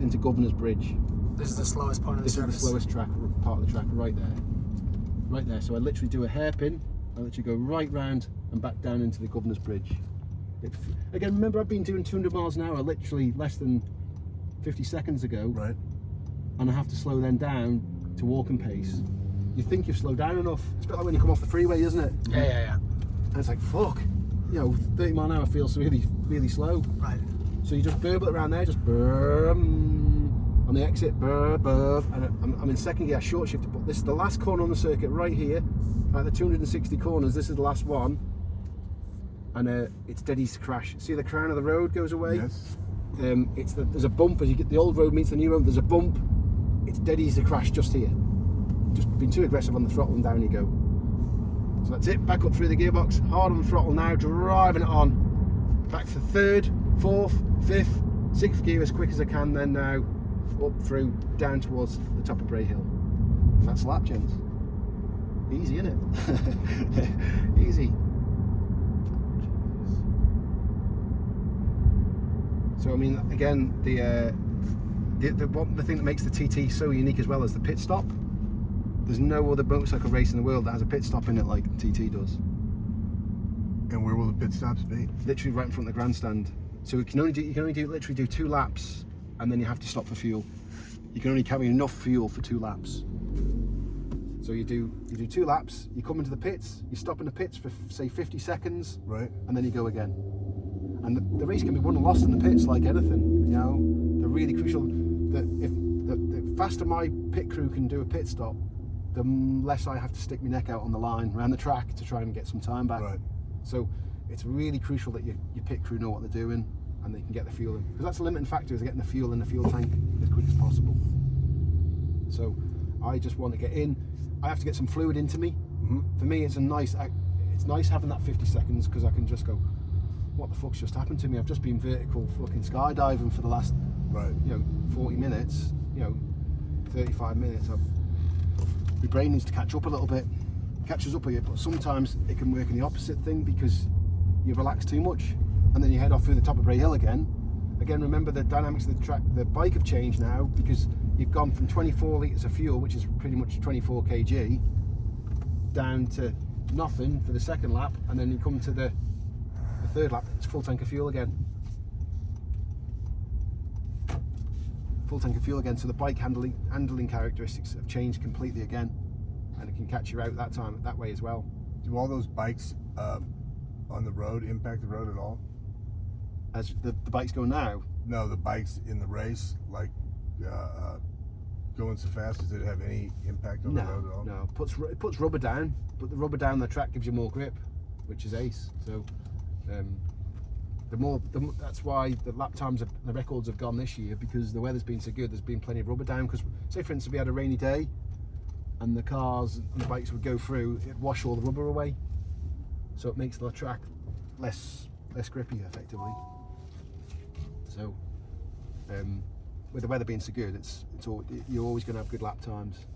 into Governor's Bridge. This is the slowest point of the circuit. This is the slowest part of the track, right there. So I literally do a hairpin. I literally go right round and back down into the Governor's Bridge. Again, remember I've been doing 200 miles an hour literally less than 50 seconds ago. Right. And I have to slow then down to walking pace. You think you've slowed down enough. It's a bit like when you come off the freeway, isn't it? Yeah. And it's like, fuck. 30 mile an hour feels really, really slow. Right. So you just burble it around there, just on the exit, and I'm in second gear, short shifted, but this is the last corner on the circuit right here, at the 260 corners, this is the last one, and it's dead easy to crash. See the crown of the road goes away? Yes. There's a bump, as you get the old road meets the new road, there's a bump, it's dead easy to crash just here. Just been too aggressive on the throttle and down you go. So that's it, back up through the gearbox, hard on the throttle now, driving it on. Back to third, fourth, fifth, sixth gear as quick as I can, then now up through, down towards the top of Bray Hill. That's lap, gents. Easy, innit? Easy. So I mean, again, the thing that makes the TT so unique as well is the pit stop. There's no other motorcycle race in the world that has a pit stop in it like TT does. And where will the pit stops be? Literally right in front of the grandstand. So you can only literally do 2 laps, and then you have to stop for fuel. You can only carry enough fuel for 2 laps. So you do 2 laps, you come into the pits, you stop in the pits for say 50 seconds, right, and then you go again. And the race can be won and lost in the pits like anything. They're really crucial. The faster my pit crew can do a pit stop, the less I have to stick my neck out on the line around the track to try and get some time back. Right. So it's really crucial that your pit crew know what they're doing and they can get the fuel in, because that's the limiting factor, is getting the fuel in the fuel tank as quick as possible. So I just want to get in. I have to get some fluid into me. Mm-hmm. For me, it's nice having that 50 seconds, because I can just go, what the fuck's just happened to me? I've just been vertical fucking skydiving for the last 40 minutes, 35 minutes. My brain needs to catch up a little bit. Catches up with you, but sometimes it can work in the opposite thing, because you relax too much and then you head off through the top of Bray Hill again. Again, remember the dynamics of the track, the bike have changed now, because you've gone from 24 litres of fuel, which is pretty much 24 kg, down to nothing for the second lap, and then you come to the third lap, it's full tank of fuel again. Full tank of fuel again, so the bike handling characteristics have changed completely again, and it can catch you out that way as well. Do all those bikes on the road impact the road at all? As the bikes go now? No, the bikes in the race, like going so fast, does it have any impact on the road at all? No, it puts rubber down, but the rubber down the track gives you more grip, which is ace. So that's why the lap times, the records have gone this year, because the weather's been so good. There's been plenty of rubber down. Because say for instance we had a rainy day, and the cars and the bikes would go through, it'd wash all the rubber away, so it makes the track less grippy effectively. So with the weather being so good, you're always going to have good lap times.